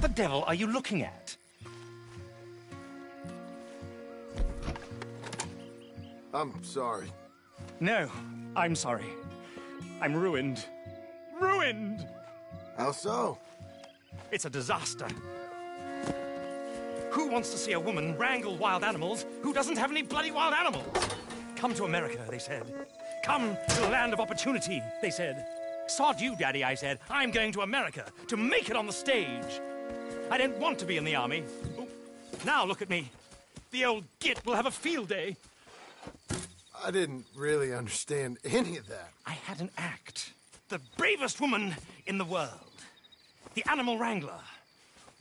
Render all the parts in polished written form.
the devil are you looking at? I'm sorry. No, I'm sorry. I'm ruined. Ruined! How so? It's a disaster. Who wants to see a woman wrangle wild animals who doesn't have any bloody wild animals? Come to America, they said. Come to the land of opportunity, they said. Sod you, Daddy, I said. I'm going to America to make it on the stage. I didn't want to be in the army. Ooh. Now look at me. The old git will have a field day. I didn't really understand any of that. I had an act. The bravest woman in the world. The animal wrangler.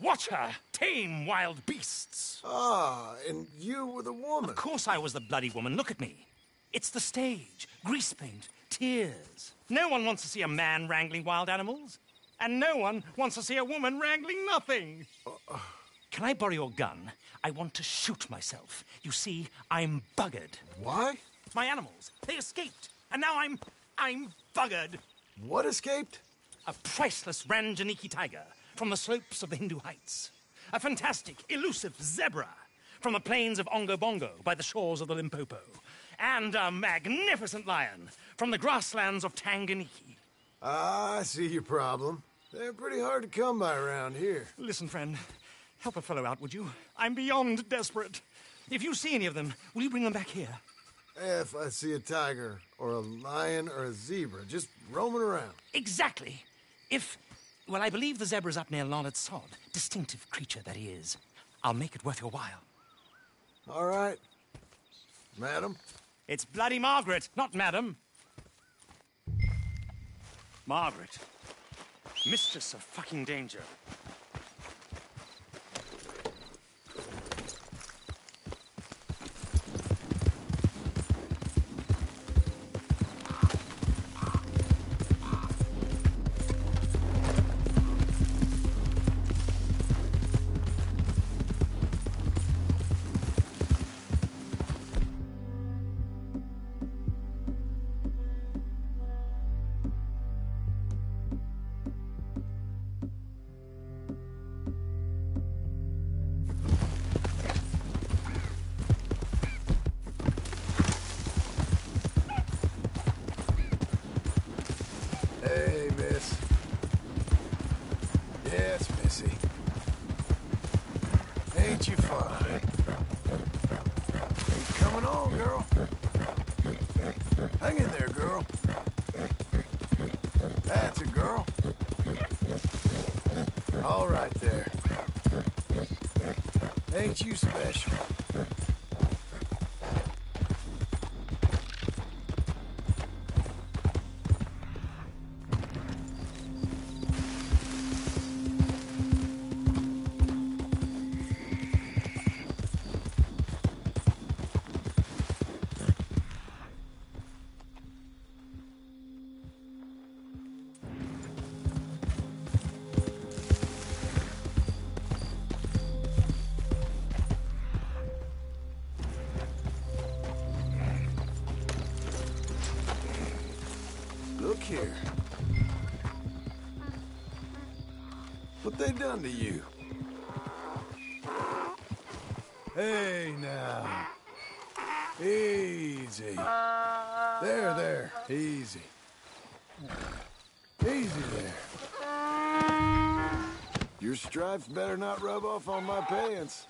Watch her tame wild beasts. Ah, and you were the woman. Of course I was the bloody woman. Look at me. It's the stage. Grease paint. Tears. No one wants to see a man wrangling wild animals. And no one wants to see a woman wrangling nothing. Can I borrow your gun? I want to shoot myself. You see, I'm buggered. Why? My animals, they escaped. And now I'm buggered. What escaped? A priceless Ranjaniki tiger from the slopes of the Hindu Heights. A fantastic, elusive zebra from the plains of Ongo Bongo by the shores of the Limpopo. And a magnificent lion from the grasslands of Tanganyika. Ah, I see your problem. They're pretty hard to come by around here. Listen, friend, help a fellow out, would you? I'm beyond desperate. If you see any of them, will you bring them back here? If I see a tiger, or a lion, or a zebra, just roaming around. Exactly. Well, I believe the zebra's up near Larned Sod. Distinctive creature that he is. I'll make it worth your while. All right. Madam? It's bloody Margaret, not madam. Margaret. Mistress of fucking danger. Hey, miss. Yes, missy. Ain't you fine? Coming on, girl. Hang in there, girl. That's a girl. All right there. Ain't you special? Look here. What they done to you? Hey, now. Easy. There. Easy. Easy there. Your stripes better not rub off on my pants.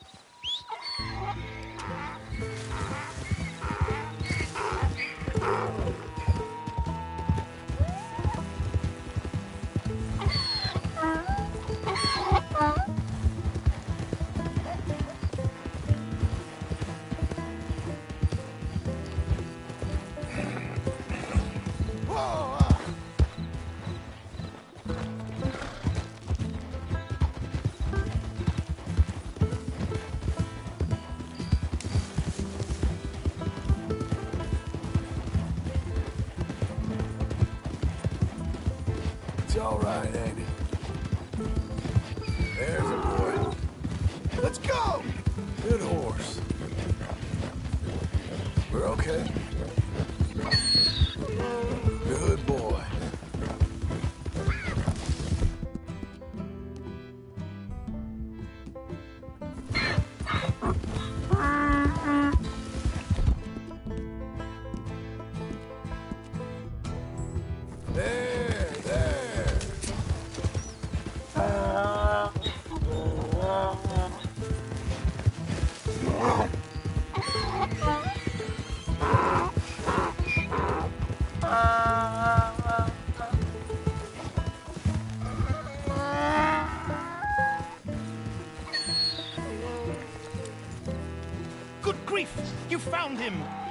It's all right, ain't it? There's a boy. Let's go! Good horse. We're okay? Good boy.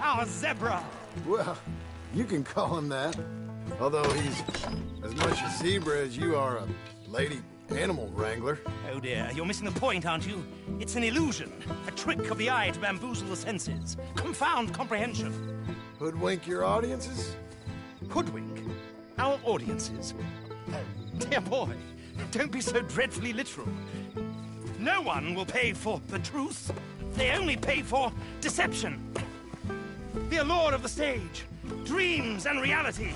our zebra. Well, you can call him that. Although he's as much a zebra as you are a lady animal wrangler. Oh dear, you're missing the point, aren't you? It's an illusion, a trick of the eye to bamboozle the senses, confound comprehension. Hoodwink your audiences? Hoodwink our audiences. Dear boy, don't be so dreadfully literal. No one will pay for the truth. They only pay for deception. The allure of the stage, dreams and reality.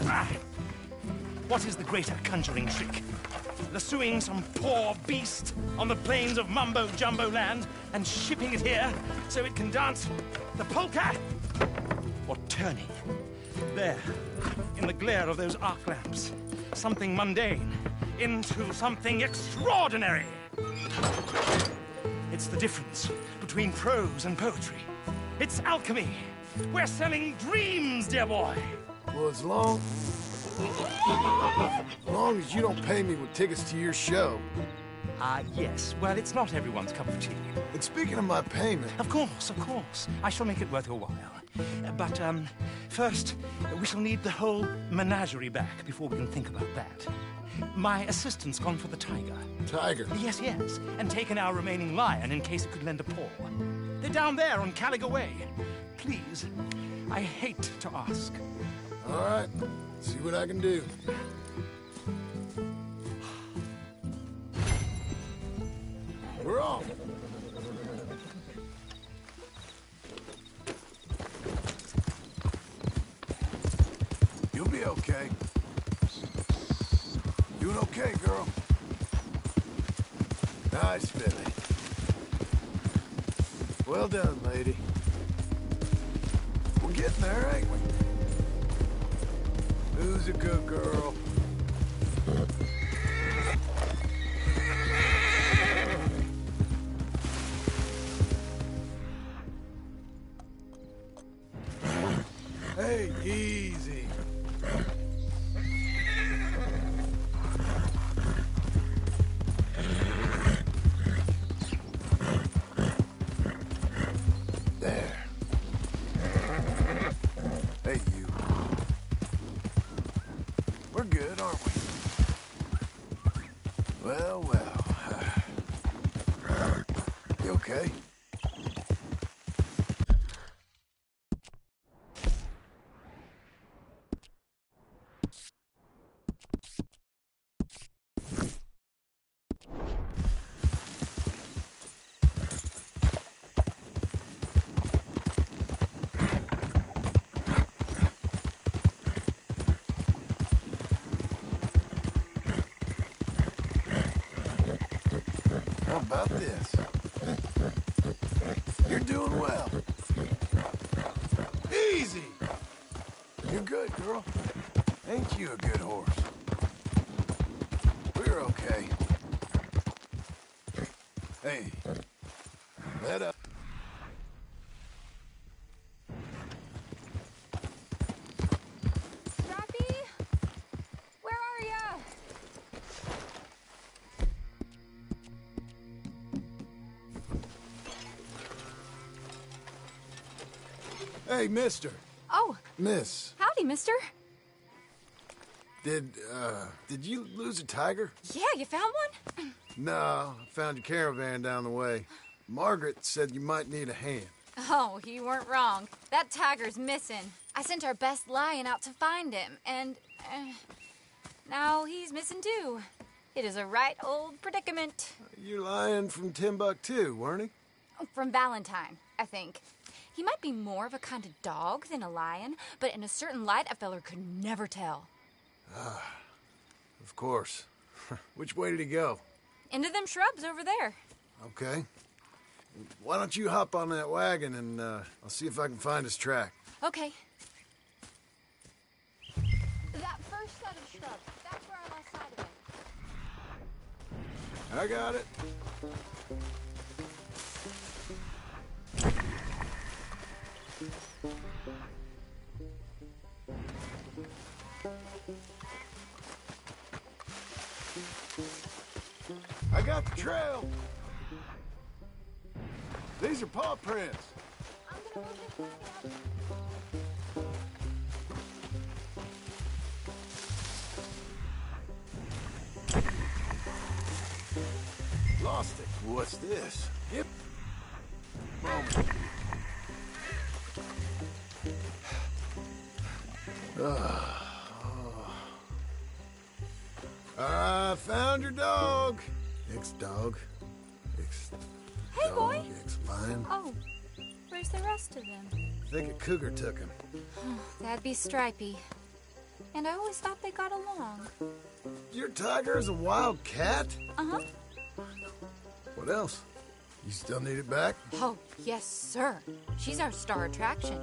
Ah. What is the greater conjuring trick? Lassoing some poor beast on the plains of mumbo-jumbo land and shipping it here so it can dance the polka? Or turning, there, in the glare of those arc lamps, something mundane into something extraordinary? It's the difference between prose and poetry. It's alchemy. We're selling dreams, dear boy. Well, as long as you don't pay me with tickets to your show. Yes. Well, it's not everyone's cup of tea. And speaking of my payment... Of course. I shall make it worth your while. But, first, we shall need the whole menagerie back before we can think about that. My assistant's gone for the tiger. Tiger? Yes, and taken our remaining lion in case it could lend a paw. They're down there on Caliga Way. Please, I hate to ask. All right, see what I can do. We're off. You'll be okay. Doing okay, girl. Nice filly. Well done, lady. We're getting there, ain't we? Who's a good girl? Hey, easy. There. Hey, you. We're good, aren't we? Well. You okay? How about this? You're doing well. Easy! You're good, girl. Ain't you a good horse? We're okay. Hey, let up. Scrappy? Where are ya? Hey, mister. Oh, Miss, howdy, mister. did you lose a tiger? Yeah, you found one? No, I found your caravan down the way. Margaret said you might need a hand. Oh, you weren't wrong. That tiger's missing. I sent our best lion out to find him, and now he's missing too. It is a right old predicament. You're lying from Timbuktu, weren't he? From Valentine, I think. He might be more of a kind of dog than a lion, but in a certain light, a feller could never tell. Of course. Which way did he go? Into them shrubs over there. Okay. Why don't you hop on that wagon and I'll see if I can find his track. Okay. That first set of shrubs, that's where I lost sight of it. I got it. I got the trail. These are paw prints. I'm gonna Lost it. What's this? Yep. Moment. I found your dog. Ex-dog. Hey, boy. Ex-lion. Oh, where's the rest of them? I think a cougar took him. That'd be Stripey. And I always thought they got along. Your tiger is a wild cat? Uh-huh. What else? You still need it back? Oh, yes, sir. She's our star attraction.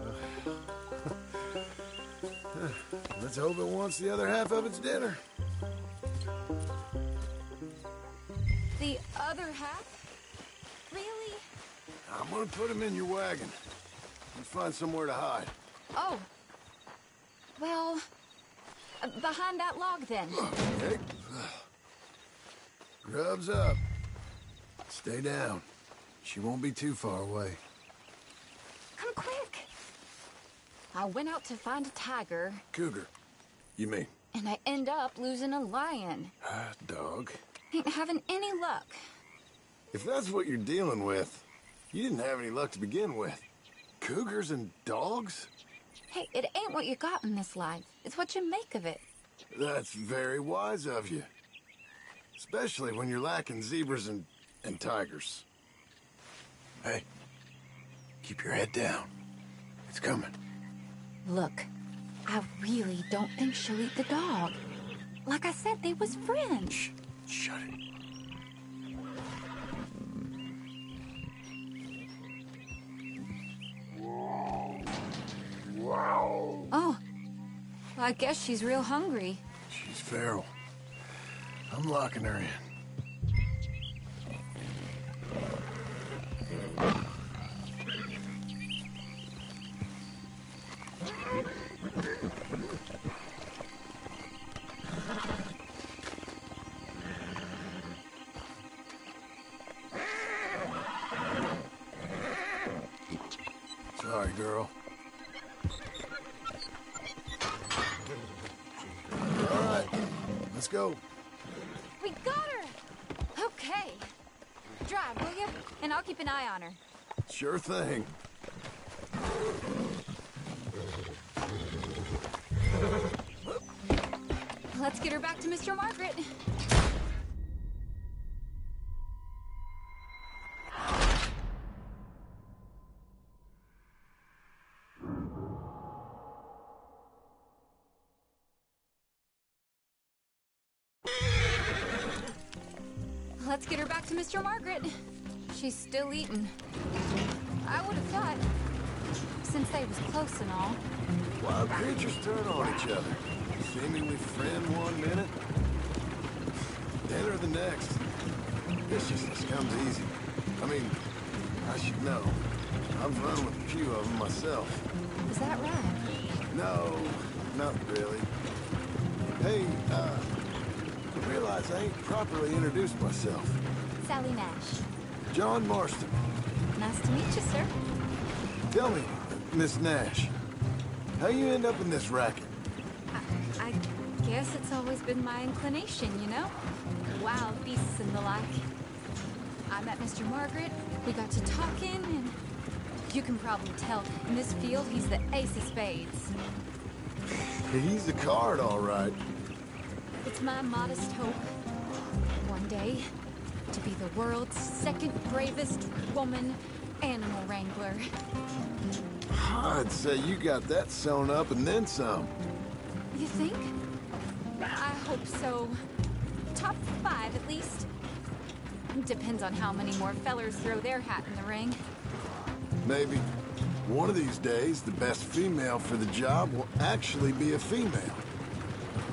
Let's hope it wants the other half of its dinner. The other half? Really? I'm gonna put him in your wagon. You find somewhere to hide. Oh. Well, behind that log, then. Okay. Grub's up. Stay down. She won't be too far away. Come quick. I went out to find a tiger. Cougar, you mean? And I end up losing a lion. Dog. Ain't having any luck. If that's what you're dealing with, you didn't have any luck to begin with. Cougars and dogs? Hey, it ain't what you got in this life. It's what you make of it. That's very wise of you. Especially when you're lacking zebras and tigers. Hey, keep your head down. It's coming. Look, I really don't think she'll eat the dog. Like I said, they was friends. Shh, shut it. Wow. Oh, well, I guess she's real hungry. She's feral. I'm locking her in. Sorry, girl. All right, let's go. We got her! Okay. Drive, will you? And I'll keep an eye on her. Sure thing. Let's get her back to Mr. Margaret. Let's get her back to Mr. Margaret. She's still eating. I would have thought, since they was close and all. Wild creatures turn on each other. Seemingly friend one minute, dinner the next. Viciousness comes easy. I mean, I should know. I've run with a few of them myself. Is that right? No, not really. Hey, I realize I ain't properly introduced myself. Sally Nash. John Marston. Nice to meet you, sir. Tell me, Miss Nash, how you end up in this racket? I guess it's always been my inclination, you know? Wild beasts and the like. I met Mr. Margaret, we got to talking, and you can probably tell, in this field, he's the ace of spades. He's a card, all right. It's my modest hope, one day, to be the world's second bravest woman animal wrangler. I'd say you got that sewn up and then some. You think? I hope so. Top 5, at least. Depends on how many more fellers throw their hat in the ring. Maybe. One of these days, the best female for the job will actually be a female.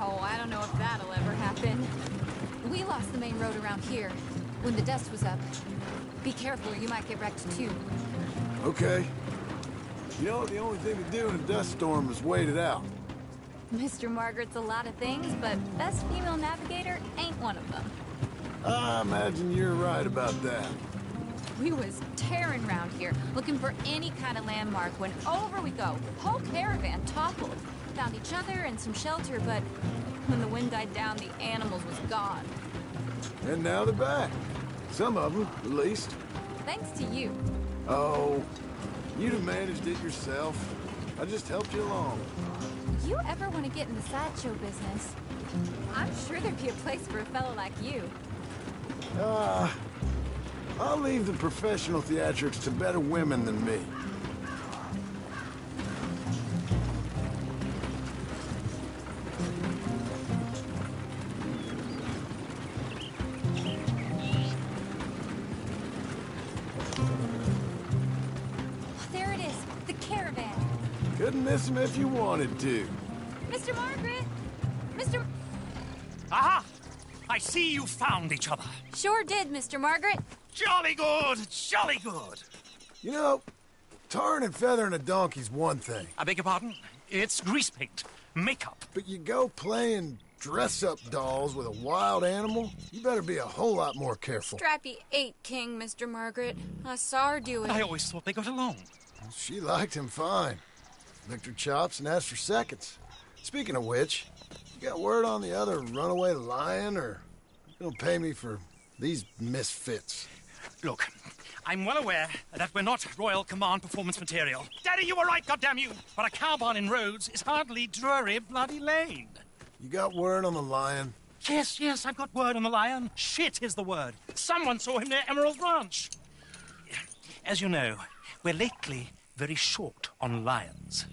Oh, I don't know if that'll ever happen. We lost the main road around here when the dust was up. Be careful or you might get wrecked too. Okay. You know, the only thing to do in a dust storm is wait it out. Mr. Margaret's a lot of things, but best female navigator ain't one of them. I imagine you're right about that. We was tearing around here, looking for any kind of landmark when over we go. Whole caravan toppled. Found each other and some shelter, but when the wind died down, the animals was gone. And now they're back. Some of them, at least. Thanks to you. Oh, you'd have managed it yourself. I just helped you along. You ever want to get in the sideshow business? I'm sure there'd be a place for a fellow like you. I'll leave the professional theatrics to better women than me. There it is, the caravan. Couldn't miss them if you wanted to. Mr. Margaret! Mr. Aha! I see you found each other. Sure did, Mr. Margaret. Jolly good, jolly good. You know, tarring and feathering a donkey's one thing. I beg your pardon? It's grease paint, makeup. But you go playing dress-up dolls with a wild animal, you better be a whole lot more careful. Strappy ain't king, Mr. Margaret. I saw her do it. I always thought they got along. She liked him fine. Licked her chops and asked for seconds. Speaking of which, you got word on the other runaway lion, or you gonna pay me for these misfits? Look, I'm well aware that we're not Royal Command performance material. Daddy, you were right, goddammit you! But a cow barn in Rhodes is hardly Drury Bloody Lane. You got word on the lion? Yes, I've got word on the lion. Shit is the word. Someone saw him near Emerald Ranch. As you know, we're lately very short on lions.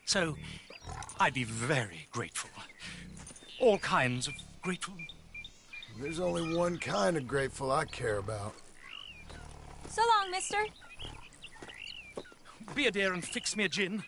So, I'd be very grateful. All kinds of grateful. There's only one kind of grateful I care about. So long, mister. Be a dear and fix me a gin.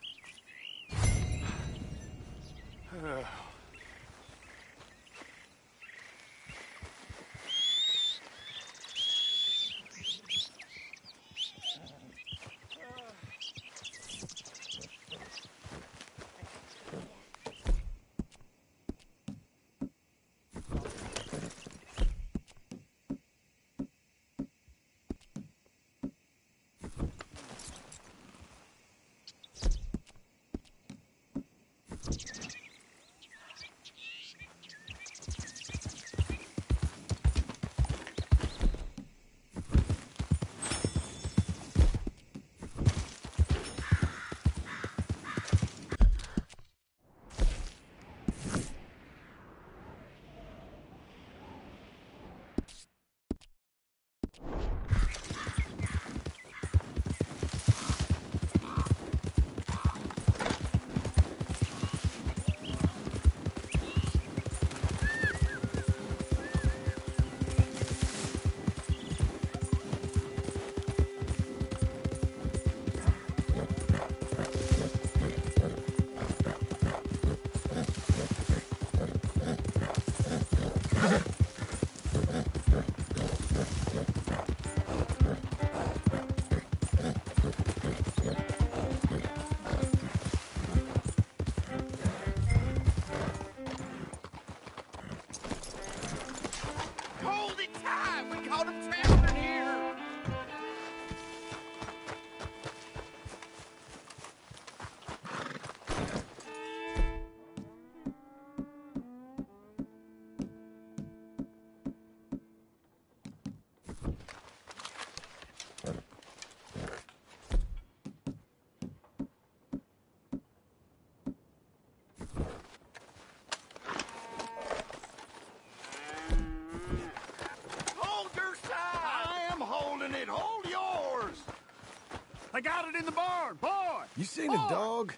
I got it in the barn, boy! You seen a dog?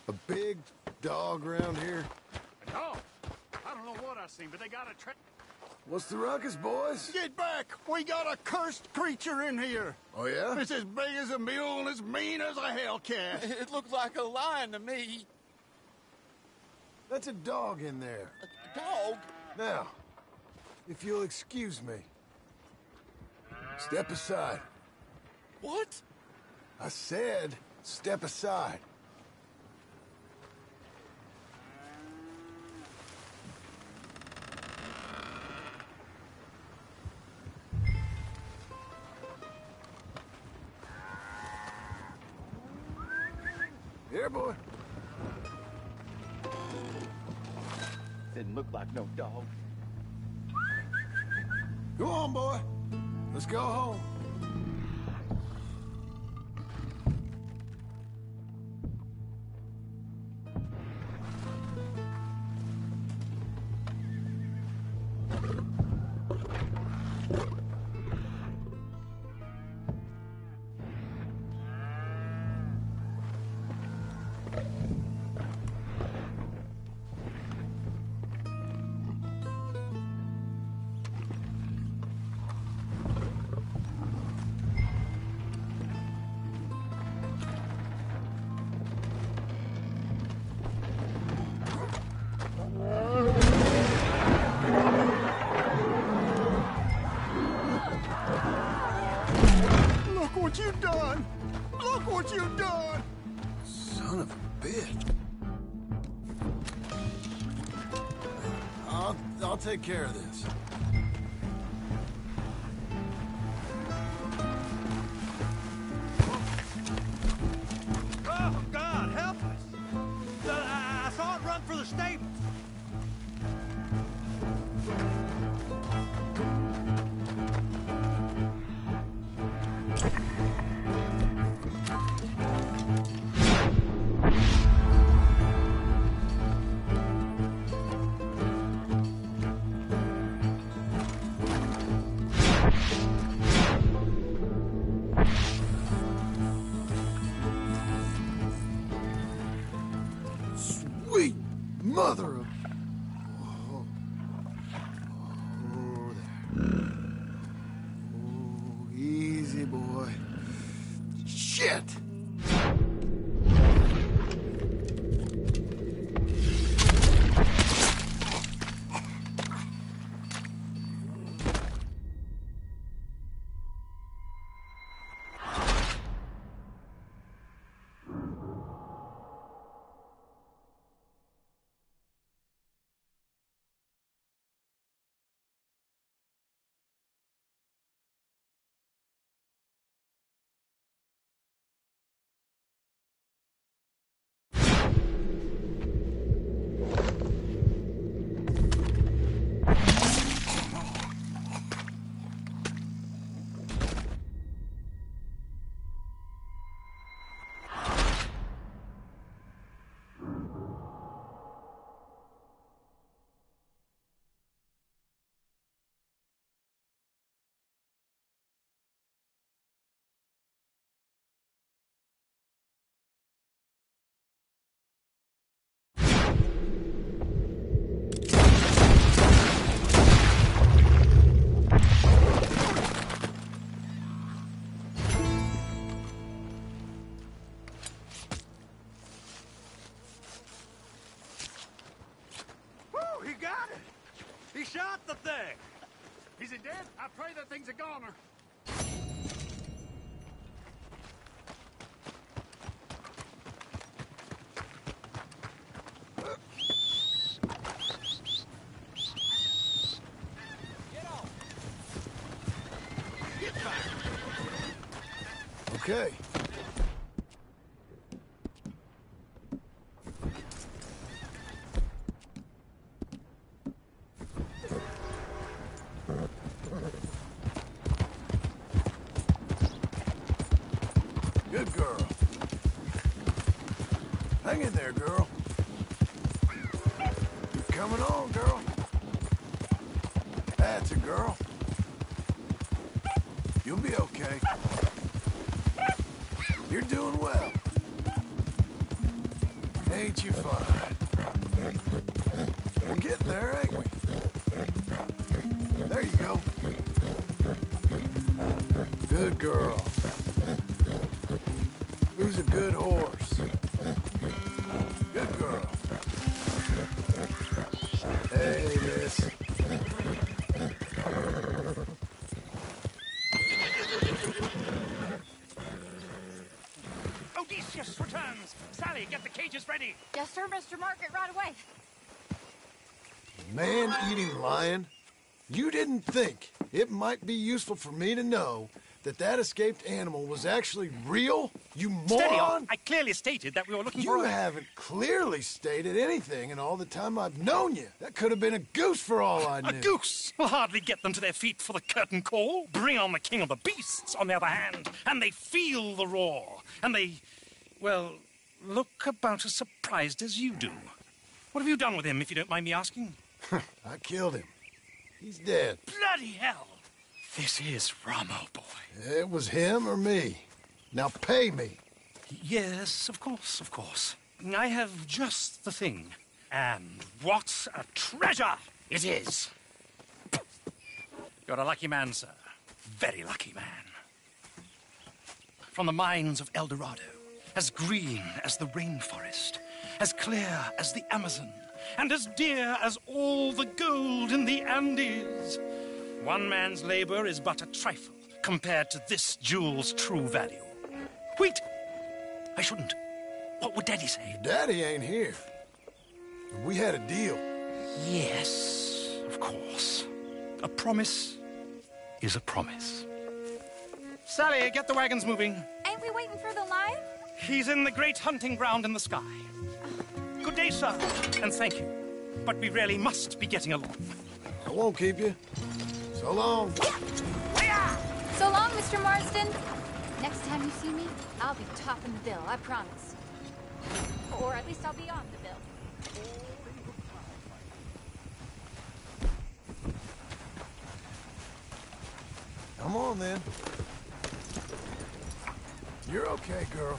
A big dog around here? A dog? I don't know what I seen, but they got a What's the ruckus, boys? Get back! We got a cursed creature in here! Oh, yeah? It's as big as a mule and as mean as a hellcat! It looks like a lion to me. That's a dog in there. A dog? Now, if you'll excuse me. Step aside. What? I said, step aside. there, boy. Didn't look like no dog. Go on, boy. Let's go home. Look what you've done! Look what you've done! Son of a bitch. I'll take care of this. Oh, God, help us! I saw it run for the stables. Sweet mother of... Oh, there. Oh, easy, boy. Shit! Woo, he got it! He shot the thing! Is it dead? I pray that thing's a goner. Okay. Good girl. Hang in there, girl. Keep coming on, girl. That's a girl. You'll be okay. You're doing well. Ain't you fine? We're getting there, ain't we? There you go. Good girl. Who's a good horse? Good girl. Hey, miss. Odysseus returns! Sally, get the cages ready! Yes, sir, Mr. Margaret, right away. Man-eating lion. You didn't think it might be useful for me to know that escaped animal was actually real? You Steady on. moron! I clearly stated that we were looking You for a... haven't clearly stated anything in all the time I've known you. That could have been a goose for all I knew. A goose will hardly get them to their feet for the curtain call. Bring on the king of the beasts, on the other hand, and they feel the roar. And they, well, look about as surprised as you do. What have you done with him, if you don't mind me asking? I killed him. He's dead. Bloody hell! This is Ramo, boy. It was him or me. Now pay me. Yes, of course, of course. I have just the thing. And what a treasure it is! You're a lucky man, sir. Very lucky man. From the mines of El Dorado, as green as the rainforest, as clear as the Amazon, and as dear as all the gold in the Andes. One man's labor is but a trifle compared to this jewel's true value. Wait! I shouldn't. What would Daddy say? Daddy ain't here. We had a deal. Yes, of course. A promise is a promise. Sally, get the wagons moving. Ain't we waiting for the lion? He's in the great hunting ground in the sky. Good day, sir, and thank you. But we really must be getting along. I won't keep you. So long. So long, Mr. Marsden. Next time you see me, I'll be topping the bill, I promise. Or at least I'll be on the bill. Come on, then. You're okay, girl.